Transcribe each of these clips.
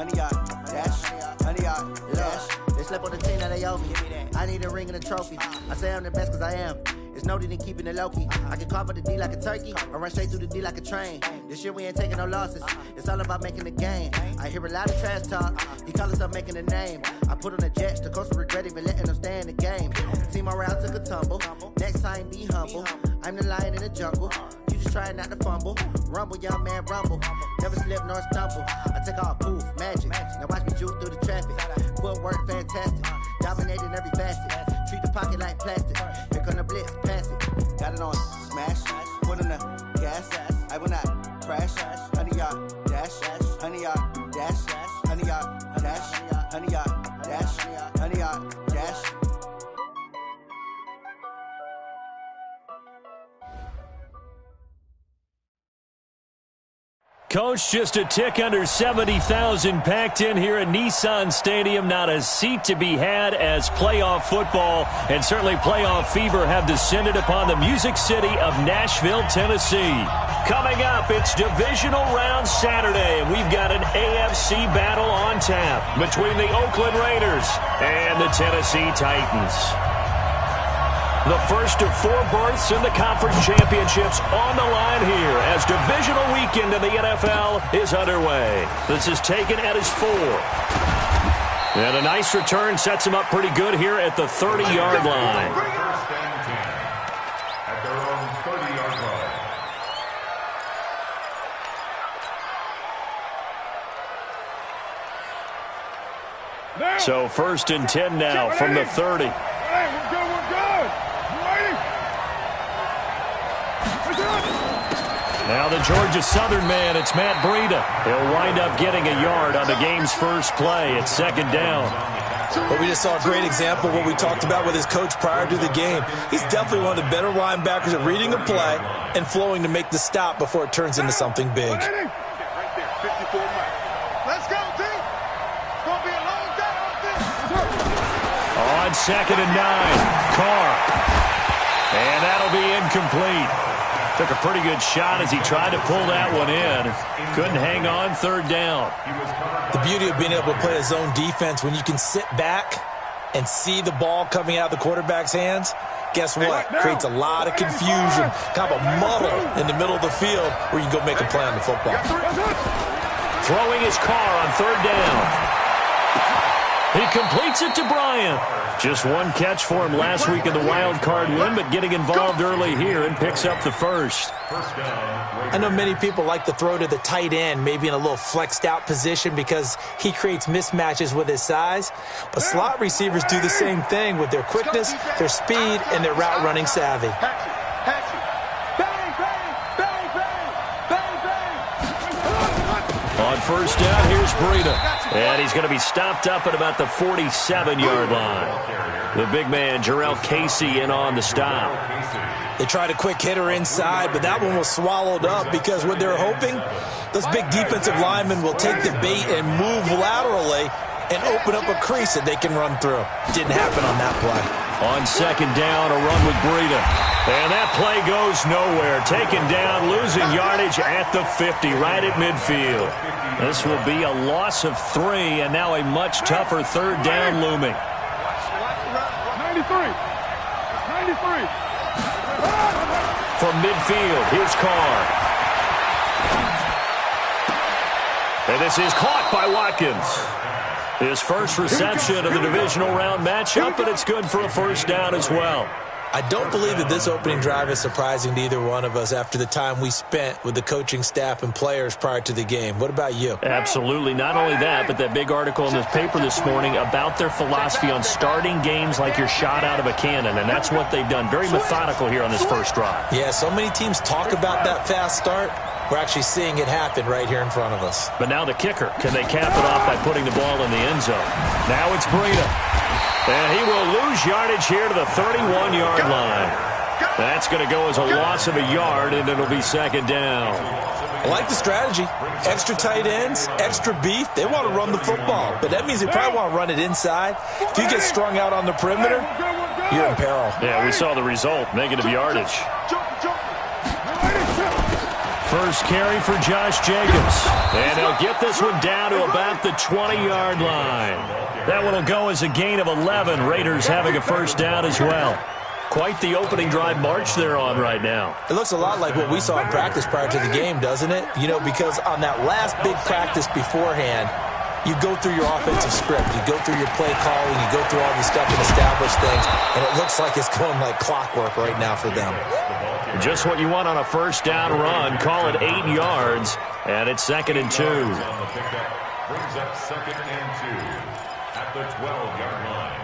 100 yard dash, 100 yard dash. They slept on the team, now they owe me. I need a ring and a trophy. I say I'm the best cause I am. It's noted in keeping it low-key. I can carve up the D like a turkey or run straight through the D like a train. This year we ain't taking no losses. It's all about making the game. I hear a lot of trash talk. He call himself making a name. I put on the Jets. The coach will regret even letting them stay in the game. Team morale took a tumble. Next time be humble. I'm the lion in the jungle. You just trying not to fumble. Rumble, young man, rumble. Never slip nor stumble. I take off, poof, magic. Now watch me juke through the traffic. Footwork fantastic. Dominating every facet. Treat the pocket like plastic. Here come the blitz, pass it. Got it on smash. Put on the gas. I will not crash. 100 yard dash. 100 yard dash. 100 yard dash. 100 yard dash. 100 yard dash. Coach, just a tick under 70,000 packed in here at Nissan Stadium. Not a seat to be had as playoff football and certainly playoff fever have descended upon the Music City of Nashville, Tennessee. Coming up, it's divisional round Saturday, and we've got an AFC battle on tap between the Oakland Raiders and the Tennessee Titans. The first of 4 berths in the conference championships on the line here as divisional weekend in the NFL is underway. This is taken at his 4. And a nice return sets him up pretty good here at the 30-yard line. First and 10 at their own 30-yard line. So first and 10 now from the 30. Hey, we're good, we're good. Now the Georgia Southern man, it's Matt Breida. He'll wind up getting a yard on the game's first play. It's second down. But we just saw a great example of what we talked about with his coach prior to the game. He's definitely one of the better linebackers at reading a play and flowing to make the stop before it turns into something big. Right there, 54 miles. Let's go, team. It's going to be a long day on this. On second and 9, Carr. And that'll be incomplete. Took a pretty good shot as he tried to pull that one in. Couldn't hang on third down. The beauty of being able to play a zone defense when you can sit back and see the ball coming out of the quarterback's hands, guess what? Creates a lot of confusion, kind of a muddle in the middle of the field where you can go make a play on the football. Throwing his Carr on third down. He completes it to Bryant. Just one catch for him last week in the wild card win, but getting involved early here and picks up the first. I know many people like to throw to the tight end, maybe in a little flexed out position because he creates mismatches with his size. But slot receivers do the same thing with their quickness, their speed, and their route running savvy. On first down, here's Breida. And he's going to be stopped up at about the 47-yard line. The big man, Jarrell Casey, in on the stop. They tried a quick hitter inside, but that one was swallowed up because what they're hoping, those big defensive linemen will take the bait and move laterally and open up a crease that they can run through. Didn't happen on that play. On second down, a run with Breida. And that play goes nowhere. Taken down, losing yardage at the 50, right at midfield. This will be a loss of 3, and now a much tougher third down looming. 93. From midfield, here's Carr. And this is caught by Watkins. His first reception of the divisional round matchup, but it's good for a first down as well. I don't believe that this opening drive is surprising to either one of us after the time we spent with the coaching staff and players prior to the game. What about you? Absolutely. Not only that, but that big article in the paper this morning about their philosophy on starting games like you're shot out of a cannon, and that's what they've done. Very methodical here on this first drive. Yeah, so many teams talk about that fast start. We're actually seeing it happen right here in front of us. But now the kicker. Can they cap it off by putting the ball in the end zone? Now it's Breida. And he will lose yardage here to the 31-yard line. That's going to go as a loss of a yard, and it'll be second down. I like the strategy. Extra tight ends, extra beef. They want to run the football, but that means they probably want to run it inside. If you get strung out on the perimeter, you're in peril. Yeah, we saw the result, negative yardage. First carry for Josh Jacobs. And he'll get this one down to about the 20-yard line. That one will go as a gain of 11. Raiders having a first down as well. Quite the opening drive march they're on right now. It looks a lot like what we saw in practice prior to the game, doesn't it? You know, because on that last big practice beforehand, you go through your offensive script. You go through your play calling. You go through all the stuff and establish things. And it looks like it's going like clockwork right now for them. Just what you want on a first down run. Call it 8 yards. And it's 2nd and 2. Brings up 2nd and 2 at the 12-yard line.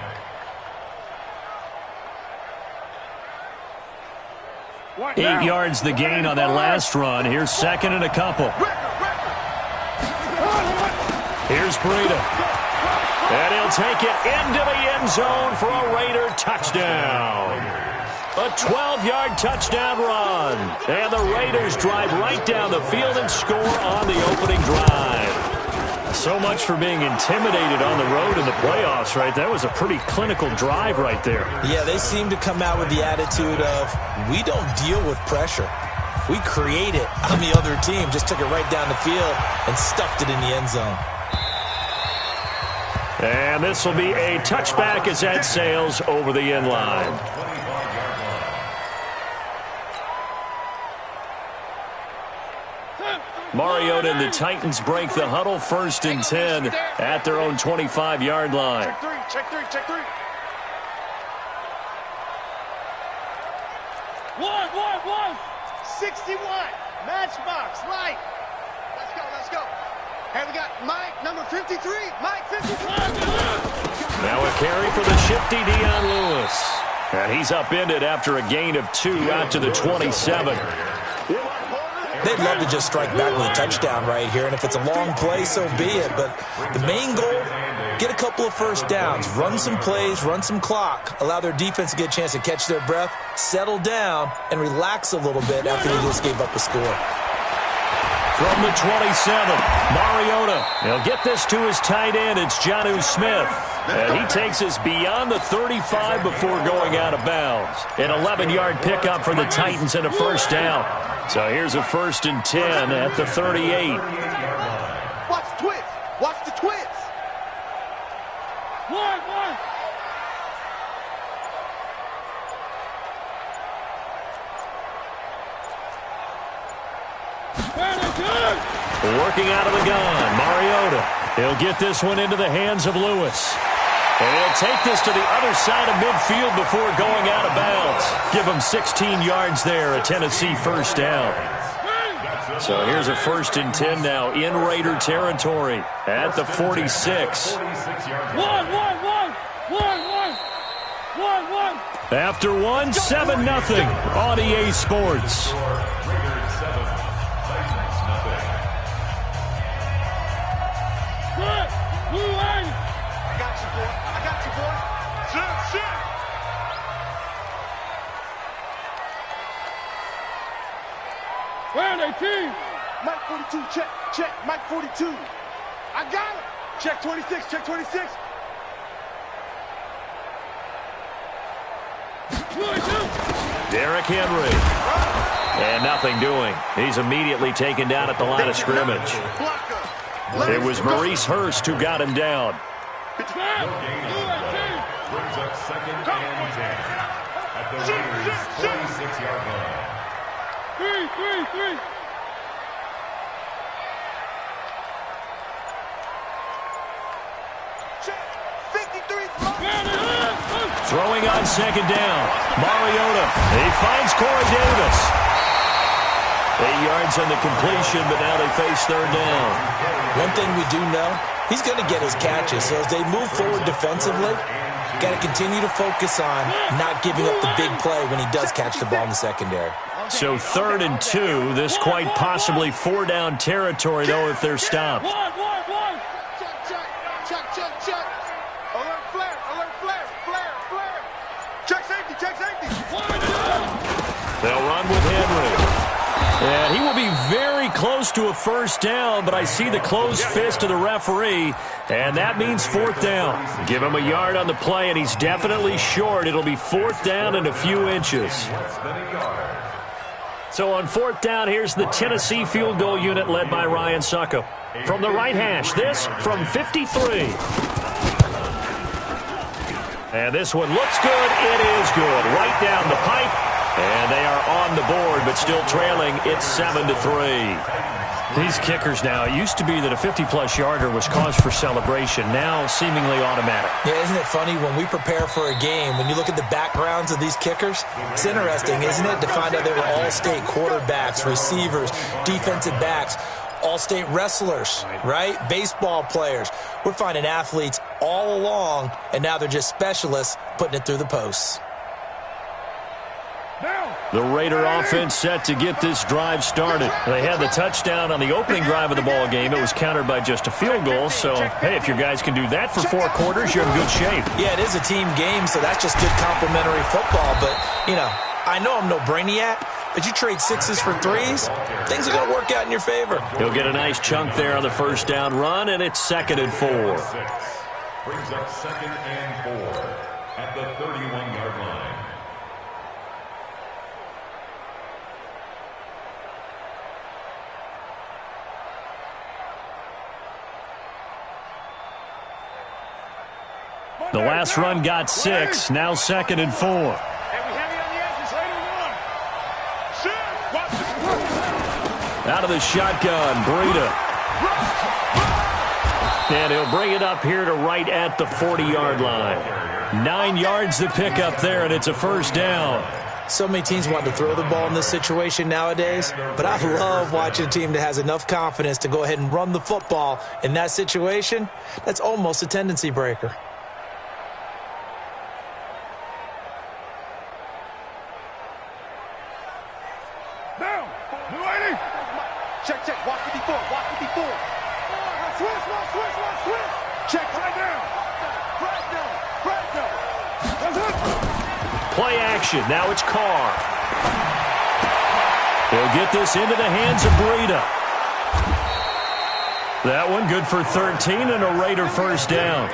8 yards the gain on that last run. Here's 2nd and a couple. Here's Breida. And he'll take it into the end zone for a Raider touchdown. A 12-yard touchdown run. And the Raiders drive right down the field and score on the opening drive. So much for being intimidated on the road in the playoffs, right? That was a pretty clinical drive right there. Yeah, they seem to come out with the attitude of, we don't deal with pressure. We create it on the other team. Just took it right down the field and stuffed it in the end zone. And this will be a touchback as that sails over the end line. Mariota and the Titans break the huddle, 1st and 10 at their own 25-yard line. Check three. 61. Matchbox, light. Let's go. Hey, we got Mike, number 53. Mike, 53. Now a carry for the shifty Dion Lewis. And he's upended after a gain of 2 out to the 27. They'd love to just strike back with a touchdown right here, and if it's a long play, so be it. But the main goal, get a couple of first downs, run some plays, run some clock, allow their defense to get a chance to catch their breath, settle down, and relax a little bit after they just gave up a score. From the 27, Mariota. He'll get this to his tight end. It's Jonnu Smith. And he takes us beyond the 35 before going out of bounds. An 11-yard pickup for the Titans and a first down. So here's a 1st and 10 at the 38. Watch the twist. Watch the twist. One. Working out of the gun, Mariota. He'll get this one into the hands of Lewis. And he'll take this to the other side of midfield before going out of bounds. Give him 16 yards there, a Tennessee first down. So here's a 1st and 10 now in Raider territory at the 46. One. After 1, 7-0 on EA Sports. I got you, boy. Shit. Where are they, team? Mike 42, check. Mike 42. I got him. Check 26. Derrick Henry. And nothing doing. He's immediately taken down at the line of scrimmage. It was Maurice Hurst who got him down. Brings up 2nd and 10 at the Raiders' 46-yard line. 3. Check 53. Throwing on 2nd down. Mariota. He finds Corey Davis. 8 yards on the completion, but now they face 3rd down. One thing we do know, he's going to get his catches. So as they move forward defensively, got to continue to focus on not giving up the big play when he does catch the ball in the secondary. So 3rd and 2. This quite possibly 4-down territory, though, if they're stopped. Check. Alert flare. Check safety. They'll run with Henry. And he will be very close to a first down, but I see the closed fist of the referee, and that means 4th down. Give him a yard on the play, and he's definitely short. It'll be 4th down and a few inches. So on 4th down, here's the Tennessee field goal unit led by Ryan Sucko. From the right hash, this from 53. And this one looks good. It is good. Right down the pipe. And they are on the board, but still trailing. It's 7-3. These kickers now, it used to be that a 50-plus yarder was cause for celebration. Now seemingly automatic. Yeah, isn't it funny when we prepare for a game, when you look at the backgrounds of these kickers, it's interesting, isn't it, to find out they were all-state quarterbacks, receivers, defensive backs, all-state wrestlers, right? Baseball players. We're finding athletes all along, and now they're just specialists putting it through the posts. The Raider offense set to get this drive started. They had the touchdown on the opening drive of the ball game. It was countered by just a field goal. So, hey, if your guys can do that for 4 quarters, you're in good shape. Yeah, it is a team game, so that's just good complimentary football. But, you know, I know I'm no brainiac, but you trade 6s for 3s, things are going to work out in your favor. He'll get a nice chunk there on the first down run, and it's 2nd and 4. Brings up 2nd and 4 at the 31-yard line. The last run got 6, now 2nd and 4. Out of the shotgun, Breida. And he'll bring it up here to right at the 40-yard line. 9 yards to pick up there, and it's a first down. So many teams want to throw the ball in this situation nowadays, but I love watching a team that has enough confidence to go ahead and run the football in that situation. That's almost a tendency breaker. Check, check, watch 54, watch 54. Switch. Check, right down. Right down. Play action, now it's Carr. He'll get this into the hands of Breida. That one good for 13 and a Raider first down.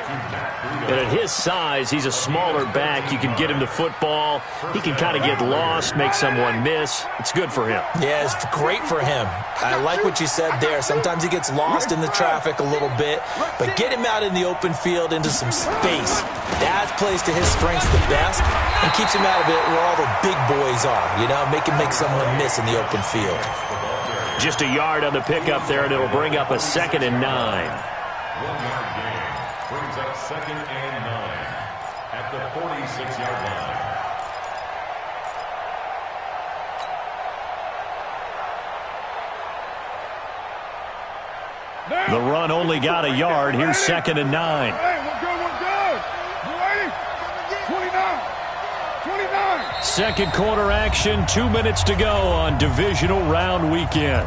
And at his size, he's a smaller back. You can get him to football. He can kind of get lost, make someone miss. It's good for him. Yeah, it's great for him. I like what you said there. Sometimes he gets lost in the traffic a little bit, but get him out in the open field into some space. That plays to his strengths the best and keeps him out of it where all the big boys are, you know, make someone miss in the open field. Just a yard on the pickup there, and it'll bring up a 2nd and 9. 1-yard gain brings up 2nd and 9 at the 46-yard line. The run only got a yard. Here's 2nd and 9. Hey, we're good. You ready? 29. Second quarter action, 2 minutes to go on divisional round weekend.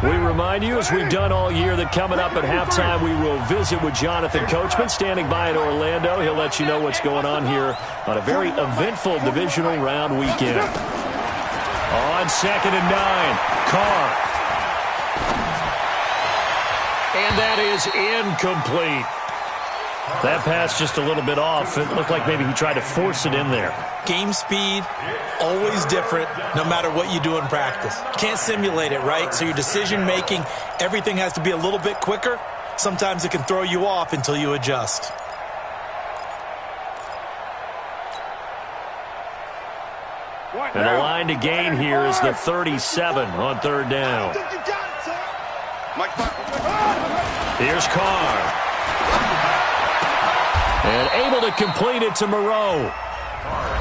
We remind you, as we've done all year, that coming up at halftime, we will visit with Jonathan Coachman, standing by in Orlando. He'll let you know what's going on here on a very eventful divisional round weekend. On 2nd and 9, Carr. And that is incomplete. That pass just a little bit off. It looked like maybe he tried to force it in there. Game speed, always different, no matter what you do in practice. Can't simulate it, right? So your decision-making, everything has to be a little bit quicker. Sometimes it can throw you off until you adjust. And the line to gain here is the 37 on 3rd down. Here's Carr. And able to complete it to Moreau.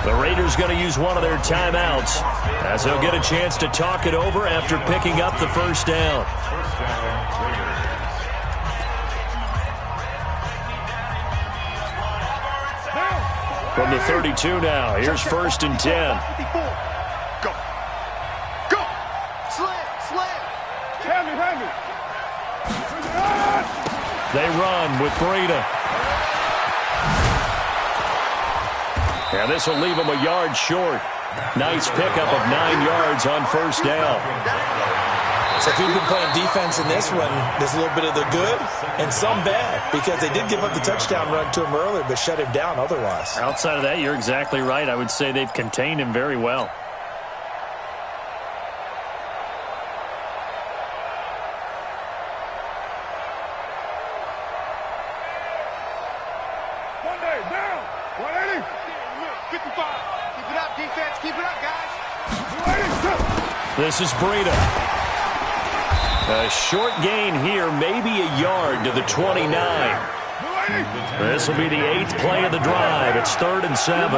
The Raiders going to use one of their timeouts as they'll get a chance to talk it over after picking up the first down. From the 32 now, here's 1st and 10. Go. Slam. Hand me. They run with Breida. And this will leave him a yard short. Nice pickup of 9 yards on first down. So if you've been playing defense in this one, there's a little bit of the good and some bad, because they did give up the touchdown run to him earlier, but shut him down otherwise. Outside of that, you're exactly right. I would say they've contained him very well. Monday, down. 180. 55. Keep it up, defense. Keep it up, guys. 180. This is Breida. A short gain here, maybe a yard to the 29. This will be the 8th play of the drive. It's 3rd and 7.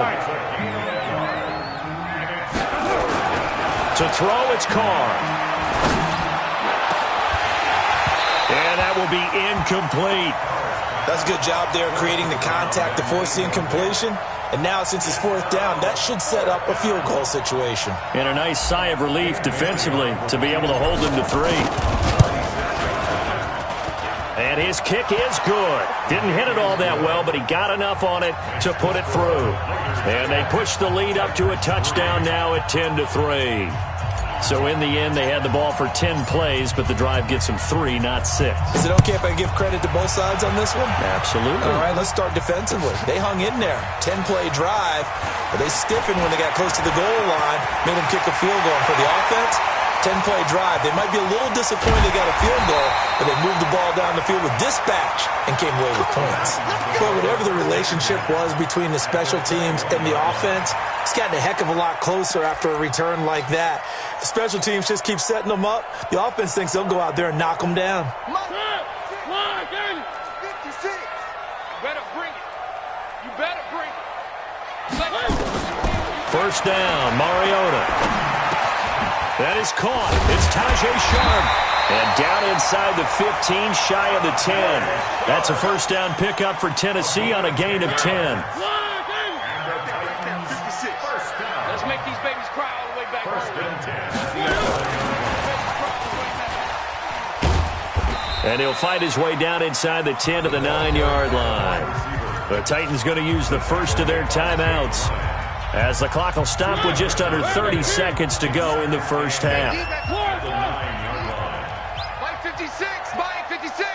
To throw, it's Carr. And that will be incomplete. That's a good job there creating the contact to force the incompletion. And now, since it's 4th down, that should set up a field goal situation. And a nice sigh of relief defensively to be able to hold him to 3. And his kick is good. Didn't hit it all that well, but he got enough on it to put it through. And they push the lead up to a touchdown now at 10-3. So in the end, they had the ball for 10 plays, but the drive gets them 3, not 6. Is it okay if I give credit to both sides on this one? Absolutely. All right, let's start defensively. They hung in there. 10-play drive, but they stiffened when they got close to the goal line, made them kick a field goal. For the offense, 10-play drive. They might be a little disappointed they got a field goal, but they moved the ball down the field with dispatch and came away with points. But whatever the relationship was between the special teams and the offense, it's gotten a heck of a lot closer after a return like that. The special teams just keep setting them up. The offense thinks they'll go out there and knock them down. 56. You better bring it. You better bring it. First down, Mariota. That is caught. It's Tajay Sharp. And down inside the 15, shy of the 10. That's a first down pickup for Tennessee on a gain of 10. 56. Let's make these babies cry all the way back. First and 10. And he'll fight his way down inside the 10 to the 9-yard line. The Titans going to use the first of their timeouts, as the clock will stop with just under 30 seconds to go in the first half. Mike 56. Mike 56.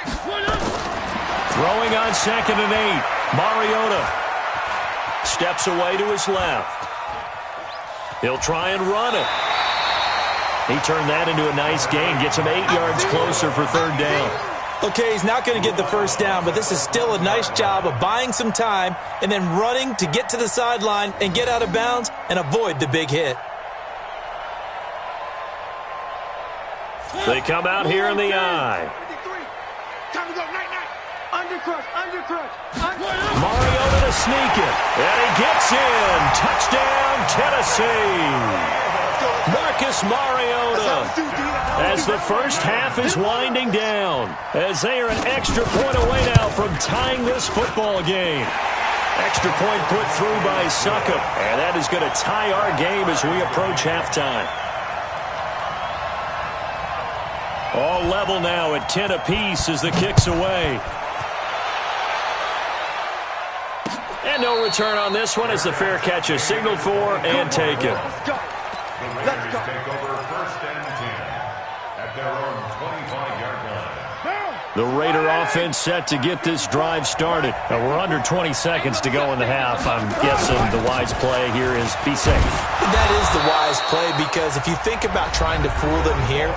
Throwing on 2nd and 8. Mariota steps away to his left. He'll try and run it. He turned that into a nice gain. Gets him 8 yards closer for 3rd down. Okay, he's not going to get the first down, but this is still a nice job of buying some time and then running to get to the sideline and get out of bounds and avoid the big hit. They come out here in the eye. 53. Time to go. Night. Undercrush. Mariota to sneak it. And he gets in. Touchdown, Tennessee. Marcus Mariota, as the first half is winding down, as they are an extra point away now from tying this football game. Extra point put through by Succop, and that is going to tie our game as we approach halftime. All level now at 10 apiece as the kick's away. And no return on this one as the fair catch is signaled for and taken. Let's go. Take over 1st and 10 at their own 25-yard line. The Raider offense set to get this drive started. Now we're under 20 seconds to go in the half. I'm guessing the wise play here is be safe. That is the wise play, because if you think about trying to fool them here,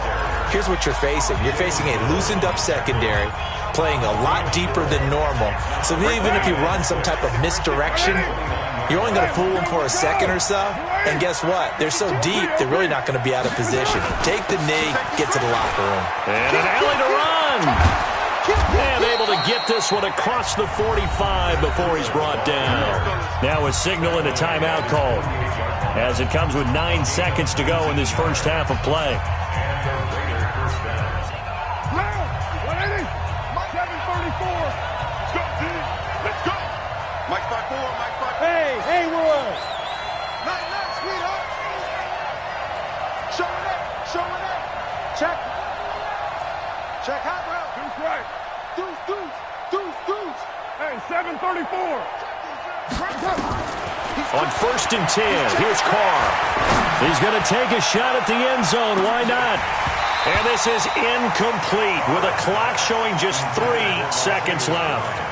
here's what you're facing. You're facing a loosened up secondary, playing a lot deeper than normal. So even if you run some type of misdirection, you're only going to fool them for a second or so. And guess what? They're so deep, they're really not going to be out of position. Take the knee, get to the locker room. And an alley to run. And able to get this one across the 45 before he's brought down. Now a signal and a timeout called, as it comes with 9 seconds to go in this first half of play. Check hot route. Deuce right. Deuce. Hey, 734. On 1st and 10, here's Carr. He's going to take a shot at the end zone. Why not? And this is incomplete with a clock showing just 3 seconds left.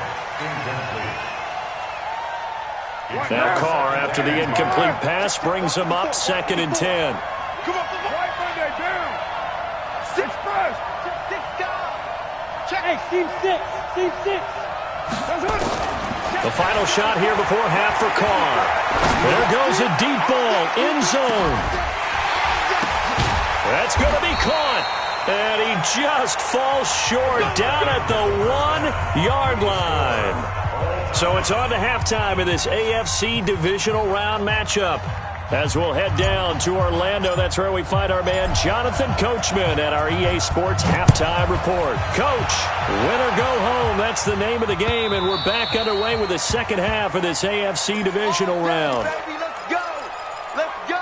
Now Carr, after the incomplete pass, brings him up 2nd and 10. Come on. Right Monday, down. 6 first. 6 down. Check. Hey, team 6. Team 6. The final shot here before half for Carr. There goes a deep ball, end zone. That's going to be caught. And he just falls short down at the 1-yard line. So it's on to halftime in this AFC divisional round matchup. As we'll head down to Orlando, that's where we find our man Jonathan Coachman at our EA Sports Halftime Report. Coach, win or go home, that's the name of the game, and we're back underway with the second half of this AFC divisional round. Baby, let's go. Let's go.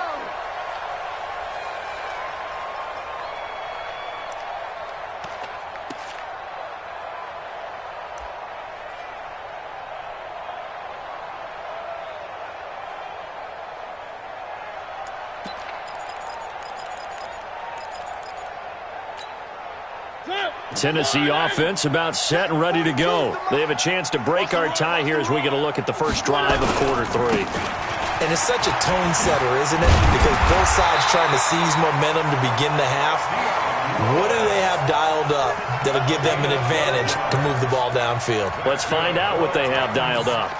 Tennessee offense about set and ready to go. They have a chance to break our tie here as we get a look at the first drive of quarter 3. And it's such a tone setter, isn't it? Because both sides trying to seize momentum to begin the half. What do they have dialed up that'll give them an advantage to move the ball downfield? Let's find out what they have dialed up.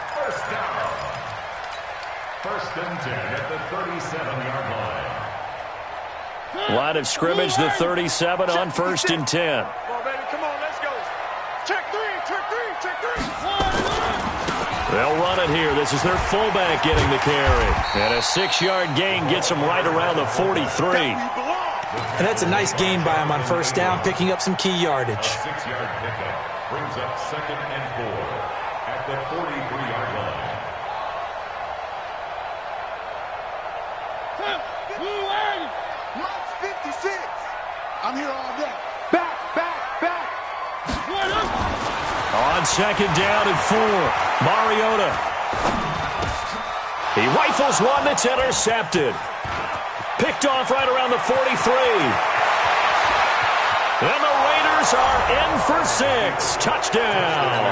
First and 10 at the 37-yard line. Line of scrimmage, the 37 on 1st and 10. Come on, let's go. Check 3. They'll run it here. This is their fullback getting the carry. And a 6-yard gain gets them right around the 43. And that's a nice gain by him on first down, picking up some key yardage. 6-yard pickup brings up 2nd and 4 at the 43-yard line. March 56. I'm here all day. Back. On 2nd down and 4, Mariota. He rifles one that's intercepted. Picked off right around the 43. And the Raiders are in for 6. Touchdown.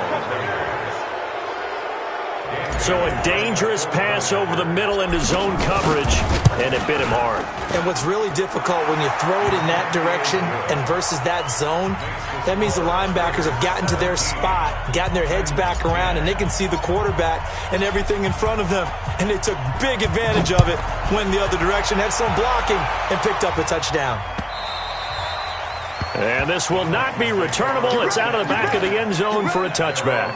So a dangerous pass over the middle into zone coverage, and it bit him hard. And what's really difficult when you throw it in that direction and versus that zone, that means the linebackers have gotten to their spot, gotten their heads back around, and they can see the quarterback and everything in front of them. And they took big advantage of it, went the other direction, had some blocking, and picked up a touchdown. And this will not be returnable. It's out of the back of the end zone for a touchback.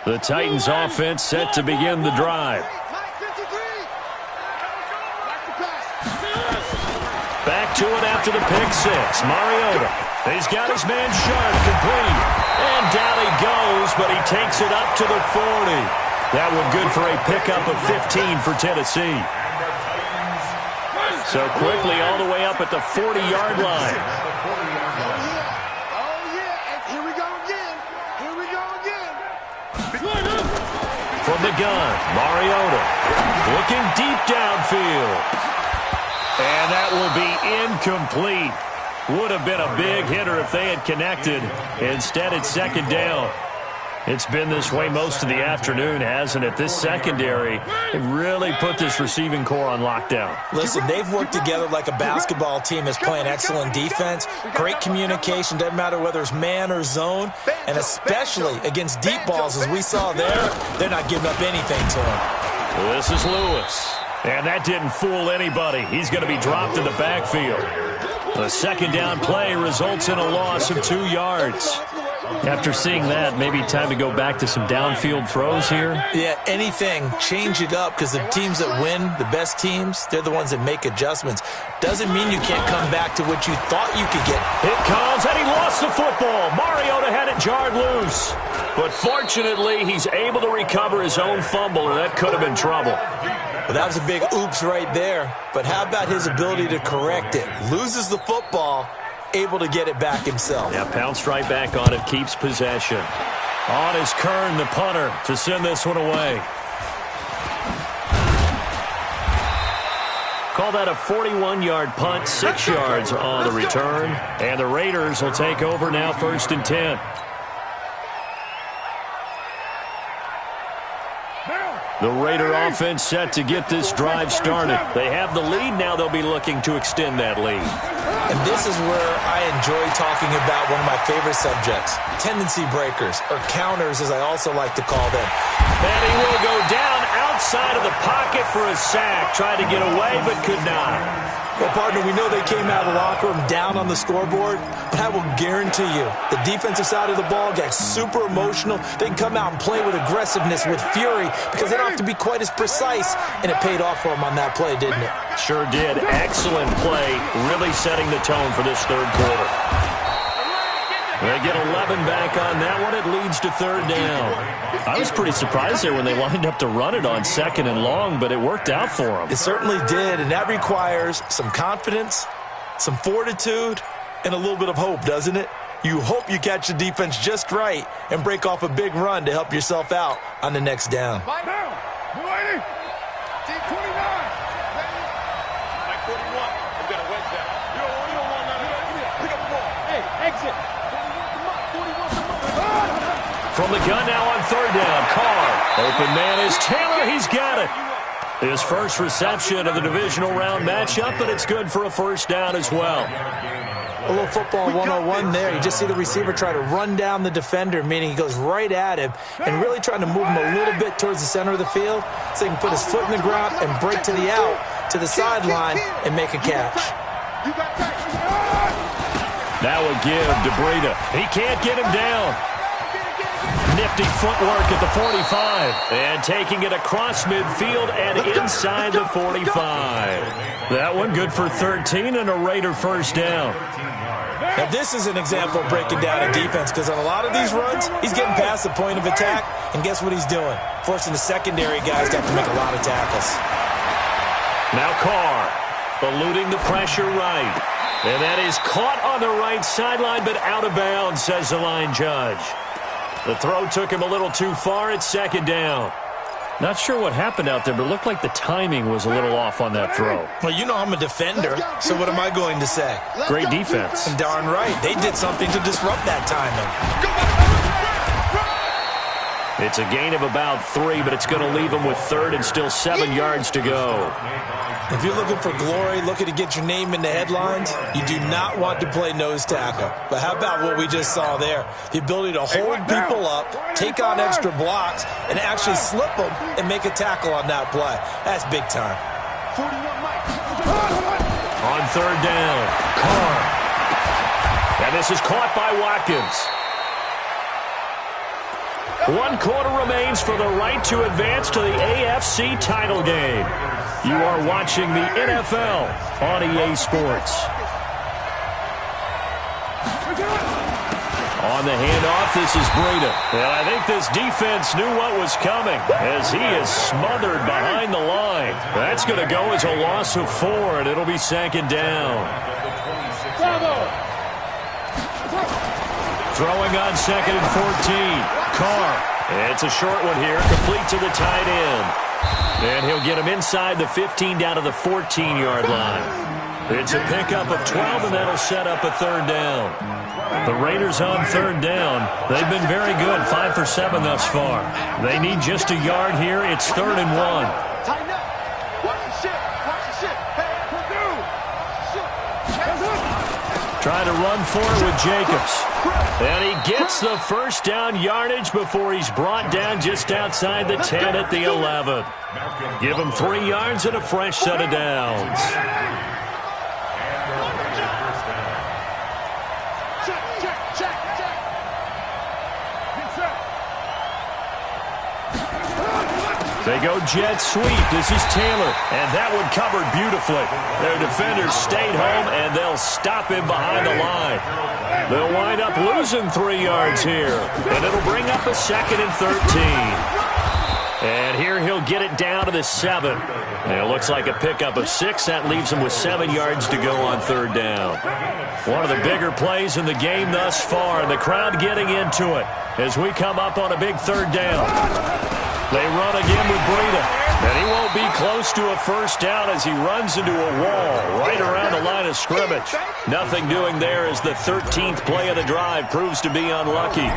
The Titans offense set to begin the drive. Back to it after the pick 6. Mariota. He's got his man Sharp complete. And down he goes, but he takes it up to the 40. That one good for a pickup of 15 for Tennessee. So quickly all the way up at the 40-yard line. From the gun, Mariota looking deep downfield. And that will be incomplete. Would have been a big hitter if they had connected. Instead, it's 2nd down. It's been this way most of the afternoon, hasn't it? This secondary really put this receiving core on lockdown. Listen, they've worked together like a basketball team that's playing excellent defense. Great communication, doesn't matter whether it's man or zone. And especially against deep balls, as we saw there, they're not giving up anything to them. This is Lewis. And that didn't fool anybody. He's going to be dropped in the backfield. The 2nd down play results in a loss of 2 yards. After seeing that, maybe time to go back to some downfield throws here? Yeah, anything. Change it up, because the teams that win, the best teams, they're the ones that make adjustments. Doesn't mean you can't come back to what you thought you could get. It comes, and he lost the football. Mariota had it jarred loose. But fortunately, he's able to recover his own fumble, and that could have been trouble. Well, that was a big oops right there. But how about his ability to correct it? Loses the football, able to get it back himself. Yeah, pounced right back on it, keeps possession. On is Kern, the punter, to send this one away. Call that a 41-yard punt, 6 yards on the return. And the Raiders will take over now, 1st and 10. The Raider offense set to get this drive started. They have the lead. Now they'll be looking to extend that lead. And this is where I enjoy talking about one of my favorite subjects, tendency breakers, or counters as I also like to call them. And he will go down outside of the pocket for a sack. Tried to get away, but could not. Well, partner, we know they came out of the locker room down on the scoreboard, but I will guarantee you the defensive side of the ball got super emotional. They can come out and play with aggressiveness, with fury, because they don't have to be quite as precise, and it paid off for them on that play, didn't it? Sure did. Excellent play, really setting the tone for this third quarter. They get 11 back on that one. It leads to 3rd down. I was pretty surprised there when they lined up to run it on 2nd and long, but it worked out for them. It certainly did, and that requires some confidence, some fortitude, and a little bit of hope, doesn't it? You hope you catch the defense just right and break off a big run to help yourself out on the next down. From the gun now on 3rd down, Carr. Open man is Taylor. He's got it. His first reception of the divisional round matchup, but it's good for a 1st down as well. A little football 101 there. You just see the receiver try to run down the defender, meaning he goes right at him and really trying to move him a little bit towards the center of the field so he can put his foot in the ground and break to the out, to the sideline, and make a catch. That would give DeBreda. He can't get him down. Nifty footwork at the 45. And taking it across midfield and inside the 45. That one good for 13 and a Raider 1st down. Now this is an example of breaking down a defense, because on a lot of these runs, he's getting past the point of attack, and guess what he's doing? Forcing the secondary guys to have to make a lot of tackles. Now Carr, eluding the pressure right. And that is caught on the right sideline, but out of bounds, says the line judge. The throw took him a little too far. It's 2nd down. Not sure what happened out there, but it looked like the timing was a little off on that throw. Well, you know I'm a defender, so what am I going to say? Great defense. And darn right. They did something to disrupt that timing. It's a gain of about 3, but it's going to leave them with 3rd and still 7 yards to go. If you're looking for glory, looking to get your name in the headlines, you do not want to play nose tackle. But how about what we just saw there? The ability to hold people up, take on extra blocks, and actually slip them and make a tackle on that play. That's big time. On 3rd down, Carr. And this is caught by Watkins. 1 quarter remains for the right to advance to the AFC title game. You are watching the NFL on EA Sports. On the handoff, this is Breida. And I think this defense knew what was coming as he is smothered behind the line. That's going to go as a loss of 4, and it'll be 2nd down. Throwing on 2nd and 14. Carr. It's a short one here, complete to the tight end. And he'll get him inside the 15 down to the 14-yard line. It's a pickup of 12, and that'll set up a 3rd down. The Raiders on 3rd down. They've been very good, 5 for 7 thus far. They need just a yard here. It's 3rd and 1. Trying to run for it with Jacobs. And he gets the 1st down yardage before he's brought down just outside the 10 at the 11. Give him 3 yards and a fresh set of downs. They go jet sweep. This is Taylor. And that one covered beautifully. Their defenders stayed home, and they'll stop him behind the line. They'll wind up losing 3 yards here. And it'll bring up a 2nd and 13. And here he'll get it down to the 7. And it looks like a pickup of 6. That leaves him with 7 yards to go on third down. One of the bigger plays in the game thus far, and the crowd getting into it as we come up on a big third down. They run again with Breida, and he won't be close to a first down as he runs into a wall right around the line of scrimmage. Nothing doing there as the 13th play of the drive proves to be unlucky.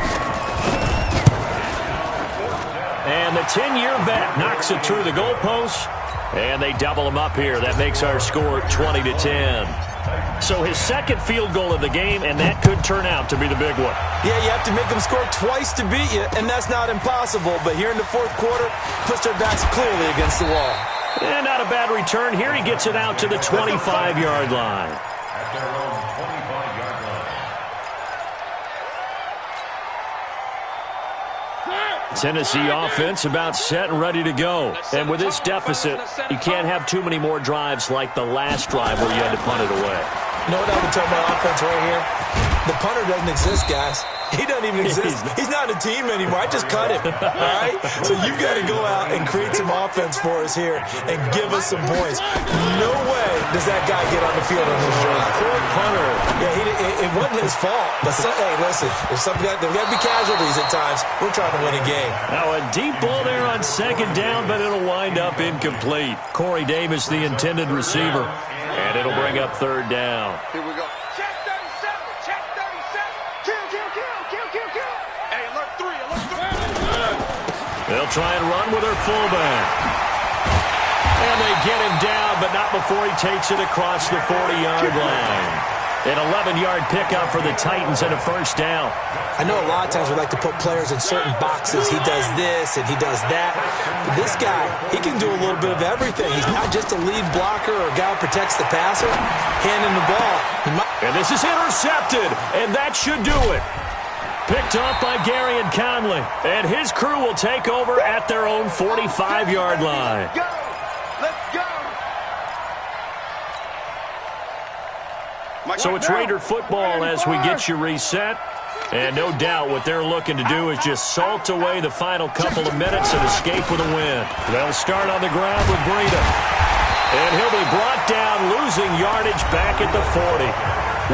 And the 10-year vet knocks it through the goalpost, and they double him up here. That makes our score 20-10. So his second field goal of the game, and that could turn out to be the big one. Yeah, you have to make them score twice to beat you, and that's not impossible. But here in the fourth quarter, puts their backs clearly against the wall. And not a bad return. Here he gets it out to the 25-yard line. At their own 25-yard line. Tennessee offense about set and ready to go. And with this deficit, you can't have too many more drives like the last drive where you had to punt it away. You know what I would tell my offense right here? The punter doesn't exist, guys. He doesn't even exist. He's not a team anymore. I just cut him, all right? So you've got to go out and create some offense for us here and give us some points. No way does that guy get on the field on this drive. Poor punter. Yeah, it wasn't his fault. But, hey, listen, there's got to be casualties at times. We're trying to win a game. Now a deep ball there on second down, but it'll wind up incomplete. Corey Davis, the intended receiver. And it'll bring up third down. Here we go. Check 37. Check 37. Kill. Hey, alert 3. They'll try and run with their fullback. And they get him down, but not before he takes it across the 40-yard line. An 11-yard pickup for the Titans and a first down. I know a lot of times we like to put players in certain boxes. He does this and he does that. But this guy, he can do a little bit of everything. He's not just a lead blocker or a guy who protects the passer. Handing the ball. And this is intercepted, and that should do it. Picked up by Gary and Conley. And his crew will take over at their own 45-yard line. Let's go. So it's Raider football as we get you reset. And no doubt what they're looking to do is just salt away the final couple of minutes and escape with a win. They'll start on the ground with Breida. And he'll be brought down, losing yardage back at the 40.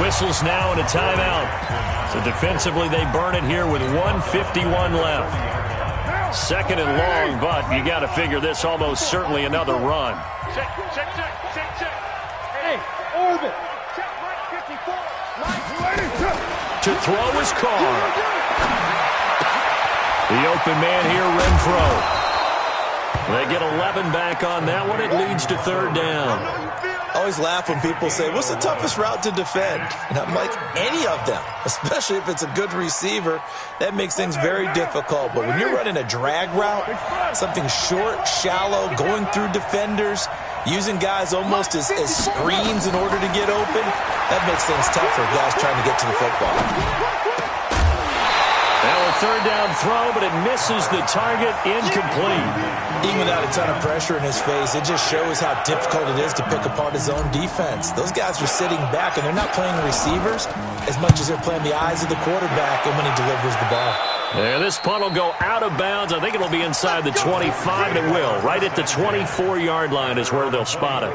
Whistles now and a timeout. So defensively they burn it here with 1:51 left. Second and long, but you got to figure this almost certainly another run. Check. Hey, orbit. To throw is Carr. The open man here, Renfro. They get 11 back on that one. It leads to third down. I always laugh when people say, what's the toughest route to defend? And I'm like, any of them, especially if it's a good receiver. That makes things very difficult. But when you're running a drag route, something short, shallow, going through defenders, using guys almost as screens in order to get open, that makes things tough for guys trying to get to the football. Now a third down throw, but it misses the target, incomplete. Even without a ton of pressure in his face, it just shows how difficult it is to pick apart his own defense. Those guys are sitting back, and they're not playing receivers as much as they're playing the eyes of the quarterback and when he delivers the ball. Yeah, this punt will go out of bounds. I think it'll be inside the 25, and it will. Right at the 24-yard line is where they'll spot it.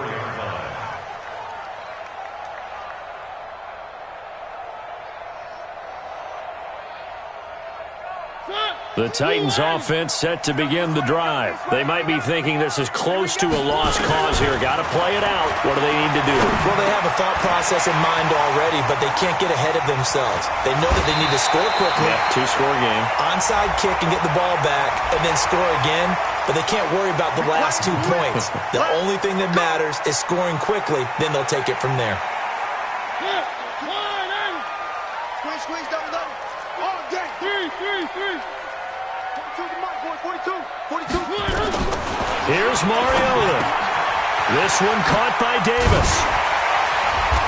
The Titans offense set to begin the drive. They might be thinking this is close to a lost cause here. Got to play it out. What do they need to do? Well, they have a thought process in mind already, but they can't get ahead of themselves. They know that they need to score quickly. Yeah, two-score game. Onside kick and get the ball back and then score again, but they can't worry about the last 2 points. The only thing that matters is scoring quickly, then they'll take it from there. Squeeze, double. All day. Three. 42. Here's Mariota. This one caught by Davis.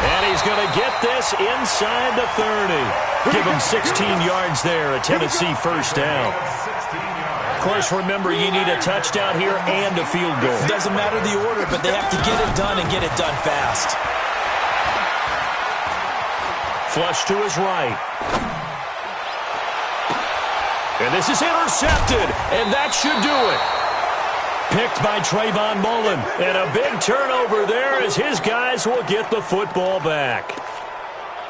And he's going to get this inside the 30. Give him 16 yards there, a Tennessee first down. Of course, remember, you need a touchdown here and a field goal. Doesn't matter the order, but they have to get it done and get it done fast. Flush to his right. And this is intercepted, and that should do it. Picked by Trayvon Mullen. And a big turnover there as his guys will get the football back.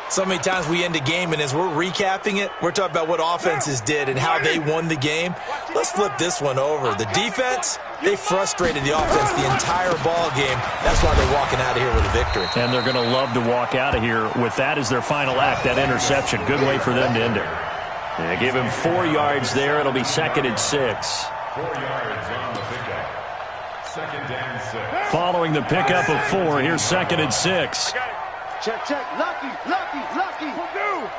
So many times we end a game, and as we're recapping it, we're talking about what offenses did and how they won the game. Let's flip this one over. The defense, they frustrated the offense the entire ball game. That's why they're walking out of here with a victory. And they're going to love to walk out of here with that as their final act, that interception. Good way for them to end it. They give him 4 yards there. It'll be 2nd and 6. 4 yards on the pickup. 2nd and 6. Following the pickup of 4, here's 2nd and 6. Check, check. Lucky, lucky, lucky. Purdue.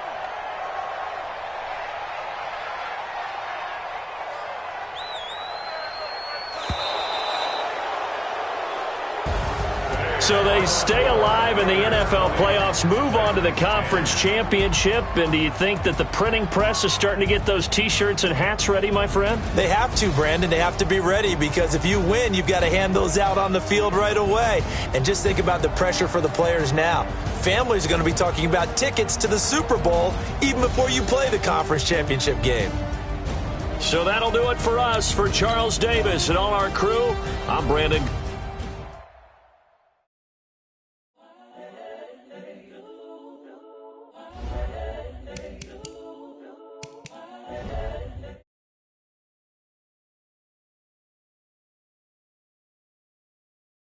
So they stay alive in the NFL playoffs, move on to the conference championship. And do you think that the printing press is starting to get those T-shirts and hats ready, my friend? They have to, Brandon. They have to be ready because if you win, you've got to hand those out on the field right away. And just think about the pressure for the players now. Families are going to be talking about tickets to the Super Bowl even before you play the conference championship game. So that'll do it for us. For Charles Davis and all our crew, I'm Brandon.